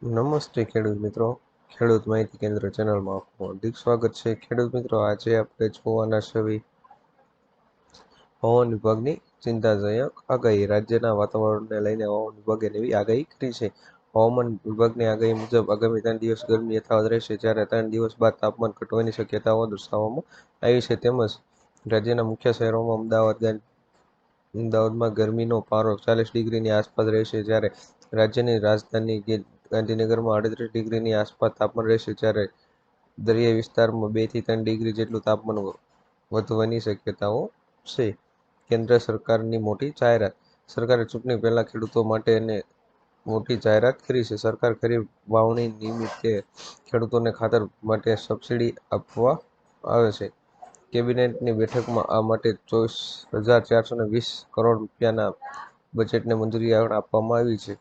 નમસ્તે ખેડૂત મિત્રો, ખેડૂત માહિતી કેન્દ્ર ચેનલમાં આપનું હાર્દિક સ્વાગત છે. ખેડૂત મિત્રો, આજે આપણે જોવાના છે હવામાન વિભાગની ચિંતાજનક આગાહી. રાજ્યના વાતાવરણને લઈને હવામાન વિભાગે નવી આગાહી કરી છે. હવામાન વિભાગની આગાહી મુજબ આગામી 3 દિવસ ગરમી યથાવત રહેશે, જ્યારે 3 દિવસ બાદ તાપમાન ઘટવાની શક્યતાઓ દર્શાવવામાં આવી છે. તેમજ રાજ્યના મુખ્ય શહેરોમાં અમદાવાદમાં ગરમીનો પારો 40 ડિગ્રીની આસપાસ રહેશે, જ્યારે રાજ્યની રાજધાની ગાંધીનગરમાં 38 ડિગ્રીની આસપાસ તાપમાન રહેશે, જ્યારે દરિયાઈ વિસ્તારમાં 2 થી 3 ડિગ્રી જેટલું તાપમાન વધવાની શક્યતાઓ છે. કેન્દ્ર સરકારની મોટી જાહેરાત. સરકારે ચૂંટણી પહેલા ખેડૂતો માટે મોટી જાહેરાત કરી છે. સરકાર ખરીફ વાવણી નિમિત્તે ખેડૂતોને ખાતર માટે સબસિડી આપવા આવે છે. કેબિનેટની બેઠકમાં આ માટે 24,420 કરોડ રૂપિયાના બજેટને મંજૂરી આપવામાં આવી છે.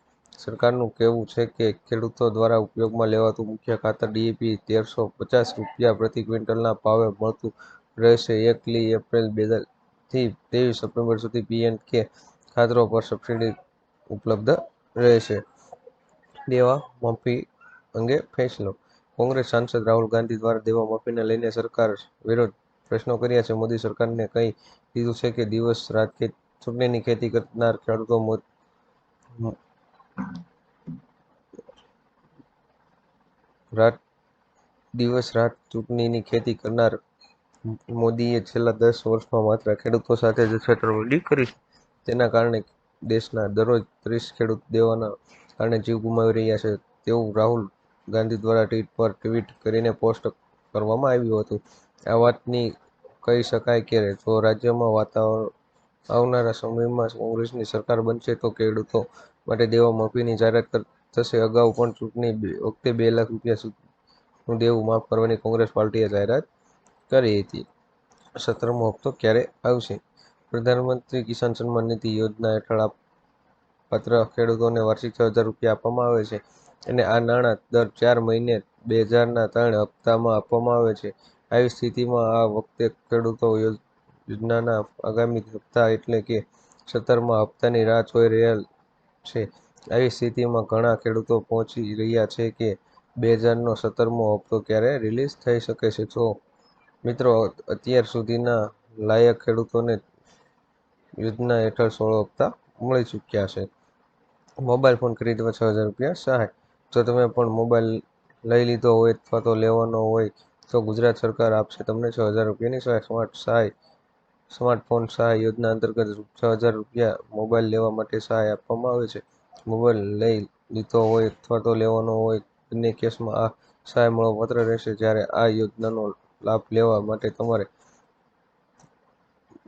સરકારનું કહેવું છે કે ખેડૂતો દ્વારા ઉપયોગમાં લેવાતું મુખ્ય ખાતર ડીએપી 1,350 રૂપિયા પ્રતિ ક્વિન્ટલના ભાવે મળતું રહેશે. 1લી એપ્રિલ થી 23 સપ્ટેમ્બર સુધી પી.એન.કે ખાતરો પર સબસિડી ઉપલબ્ધ રહેશે. દેવા માફી અંગે ફેસલો. કોંગ્રેસ સાંસદ રાહુલ ગાંધી દ્વારા દેવા માફીને લઈને સરકાર વિરુદ્ધ પ્રશ્નો કર્યા છે. મોદી સરકારને કહી દીધું છે કે દિવસ રાત ચૂંટણીની ખેતી કરનાર ખેડૂતો દિવસ રાત ચૂંટણીની ખેતી કરનાર મોદીએ છેલ્લા 10 વર્ષમાં માત્ર ખેડૂતો સાથે જ છેતરપિંડી કરી છે. તેના કારણે દેશના દરરોજ 30 ખેડૂત દેવાના કારણે જીવ ગુમાવી રહ્યા છે, તેવું રાહુલ ગાંધી દ્વારા ટ્વીટ કરીને પોસ્ટ કરવામાં આવ્યું હતું. આ વાતની કહી શકાય કે જો રાજ્યમાં આવનારા સમયમાં કોંગ્રેસની સરકાર બનશે તો ખેડૂતો માટે દેવા માફીની જાહેરાત થશે. અગાઉ પણ ચૂંટણી વખતે 2 લાખ રૂપિયા સુધીનું દેવું માફ કરવાની કોંગ્રેસ પાર્ટીએ જાહેરાત કરી હતી. 17મો હપ્તો ક્યારે આવશે? પ્રધાનમંત્રી કિસાન સન્માન નિધિ યોજના હેઠળ પાત્ર ખેડૂતોને વાર્ષિક 6,000 રૂપિયા આપવામાં આવે છે, અને આ નાણાં દર 4 મહિને 2,000ના 3 હપ્તામાં આપવામાં આવે છે. આવી સ્થિતિમાં આ વખતે ખેડૂતો યોજનાના આગામી હપ્તા એટલે કે 17મા હપ્તાની રાહ જોઈ રહ્યા છે. આવી સ્થિતિમાં ઘણા ખેડૂતો પૂછી રહ્યા છે કે 2000નો 17મો હપ્તો ક્યારે રિલીઝ થઈ શકે છે. જો મિત્રો, અત્યાર સુધીના લાયક ખેડૂતોને યોજના હેઠળ 16 હપ્તા મળી ચૂક્યા છે. મોબાઈલ ફોન ખરીદવા 6,000 રૂપિયા સહાય. જો તમે પણ મોબાઈલ લઈ લીધો હોય અથવા તો લેવાનો હોય તો ગુજરાત સરકાર આપશે તમને 6,000 રૂપિયાની સહાય. સ્માર્ટફોન સહાય યોજના અંતર્ગત 6,000 રૂપિયા મોબાઈલ લેવા માટે સહાય આપવામાં આવે છે. મોબાઈલ લઈ લીધો હોય અથવા તો લેવાનો હોય, બંને કેસમાં આ સહાય મળવાપાત્ર રહેશે. જ્યારે આ યોજનાનો લાભ લેવા માટે તમારે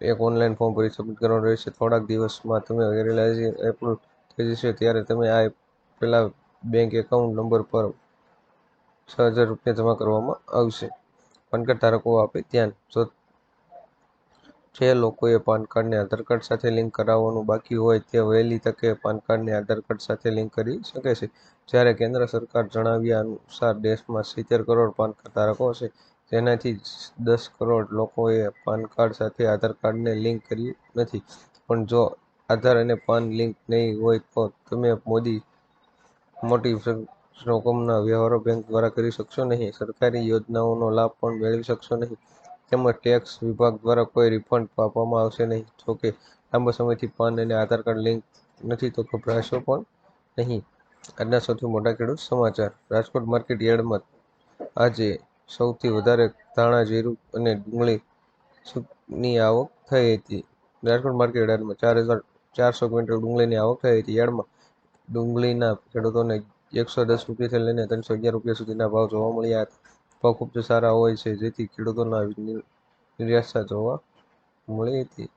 એક ઓનલાઈન ફોર્મ ભરી સબમિટ કરવાનું રહેશે. થોડાક દિવસમાં તમે વેરિફિકેશન એપ્રુવ થઈ જશે ત્યારે તમે આપેલા બેંક એકાઉન્ટ નંબર પર 6,000 રૂપિયા જમા કરવામાં આવશે. પાન કાર્ડ ધારકો આપે ધ્યાન. જે લોકોએ પાન કાર્ડને આધાર કાર્ડ સાથે લિંક કરાવવાનું બાકી હોય તે વહેલી તકે પાન કાર્ડને આધાર કાર્ડ સાથે લિંક કરી શકે છે. જ્યારે કેન્દ્ર સરકાર જણાવ્યા અનુસાર દેશમાં 70 કરોડ પાન કાર્ડ ધારકો છે, જેનાથી 10 કરોડ લોકોએ પાન કાર્ડ સાથે આધાર કાર્ડને લિંક કર્યું નથી. પણ જો આધાર અને પાન લિંક નહીં હોય તો તમે મોટી રકમના વ્યવહારો બેંક દ્વારા કરી શકશો નહીં. સરકારી યોજનાઓનો લાભ પણ મેળવી શકશો નહીં. તેમજ ટેક્સ વિભાગ દ્વારા કોઈ રિફંડ આપવામાં આવશે નહીં. જોકે લાંબા સમયથી પાન અને આધાર કાર્ડ લિંક નથી તો ગભરાશો પણ નહીં. આજના સૌથી મોટા ખેડૂત સમાચાર. રાજકોટ માર્કેટ યાર્ડમાં આજે સૌથી વધારે ધાણા, જીરું અને ડુંગળીની આવક થઈ હતી. રાજકોટ માર્કેટ યાર્ડમાં 4,400 ક્વિન્ટલ ડુંગળીની આવક થઈ હતી. યાર્ડમાં ડુંગળીના ખેડૂતોને 110 રૂપિયાથી લઈને 311 રૂપિયા સુધીના ભાવ જોવા મળ્યા હતા. ભાવ ખૂબ જ સારા હોય છે, જેથી ખેડૂતોના નિરાશા જોવા મળી હતી.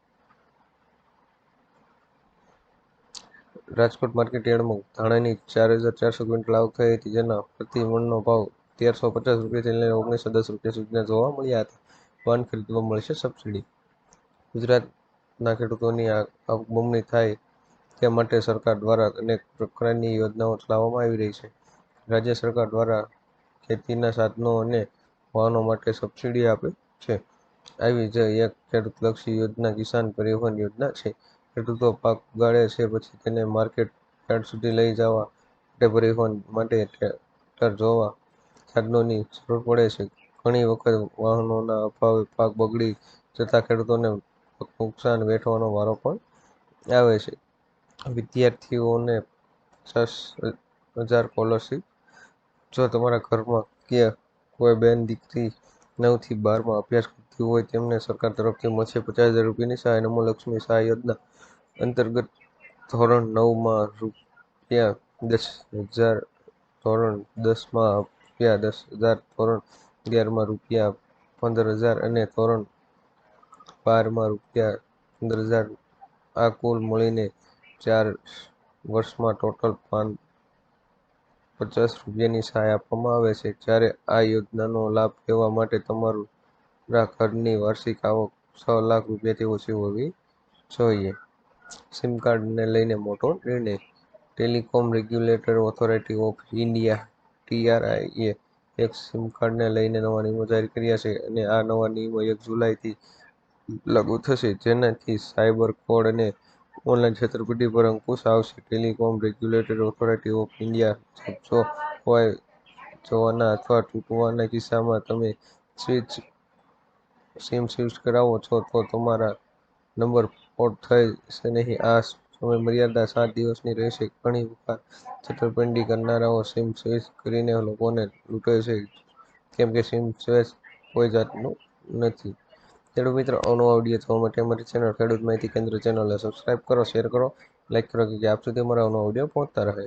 રાજકોટ માર્કેટ યાર્ડમાં ધાણાની 4,400 ક્વિન્ટલ આવક થઈ હતી, જેના પ્રતિ મણનો ભાવ 1,350 રૂપિયાથી લઈને 1,910 રૂપિયા સુધીના જોવા મળ્યા હતા. વાહન ખરીદવા મળશે સબસિડી. ગુજરાતના ખેડૂતોની આવક બમણી થાય તે માટે સરકાર દ્વારા અનેક પ્રકારની યોજનાઓ ચલાવવામાં આવી રહી છે. રાજ્ય સરકાર દ્વારા ખેતીના સાધનો અને વાહનો માટે સબસિડી આપે છે. આવી જ એક ખેડૂતલક્ષી યોજના કિસાન પરિવહન યોજના છે. ખેડૂતો પાક ઉગાડે છે પછી તેને માર્કેટ યાર્ડ સુધી લઈ જવા પરિવહન માટે ટ્રેક્ટર જેવા સાધનોની જરૂર પડે છે. ઘણી વખત વાહનોના અભાવે પાક બગડી જતા ખેડૂતોને નુકસાન વેઠવાનો વારો પણ આવે છે. વિદ્યાર્થીઓને 50,000 સ્કોલરશીપ. જો તમારા ઘરમાં કે કોઈ બેન દીકરી 9 થી 12 અભ્યાસ કરતી હોય તેમને સરકાર તરફથી મળશે 50,000 રૂપિયાની સહાય. નમો લક્ષ્મી સહાય યોજના અંતર્ગત ધોરણ 9માં રૂ. 10,000, ધોરણ 10માં રૂ. 10,000, ધોરણ 11માં રૂ. 15,000 અને ધોરણ 12માં રૂ. 15,000, આ કુલ મળીને 4 વર્ષમાં ટોટલ 50 રૂપિયાની સહાય આપવામાં આવે છે. જ્યારે આ યોજનાનો લાભ લેવા માટે તમારા ઘરની વાર્ષિક આવક 6 લાખ રૂપિયાથી ઓછી હોવી જોઈએ. સિમ કાર્ડને લઈને મોટો નિર્ણય. Telecom regulatory authority of India (TRAI) એક સિમ કાર્ડને લઈને નવા નિયમો જારી કર્યા છે અને આ નવા નિયમો 1 જુલાઈથી લાગુ થશે, જેનાથી સાયબર ફ્રોડ અને ઓનલાઈન છેતરપિંડી પર અંકુશ આવશે. Telecom regulatory authority of India જો ખોવાઈ જવાના અથવા તૂટવાના કિસ્સામાં તમે સિમ સ્વિચ કરાવો છો તો તમારા નંબર પોર્ટ થશે નહીં. આ સમયમર્યાદા 7 દિવસની રહેશે. ઘણી વખત છેતરપિંડી કરનારાઓ સિમ સ્વિચ કરીને લોકોને લૂંટે છે, કેમ કે સિમ સ્વિચ કોઈ જાતનું નથી. ખેડૂત મિત્રો, અવનવા વિડીયો જોવા માટે અમારી ચેનલ ખેડૂત માહિતી કેન્દ્ર ચેનલને સબસ્ક્રાઇબ કરો, શેર કરો, લાઇક કરો કે આપ સુધી અમારા અવનવા વિડીયો પહોંચતા રહે.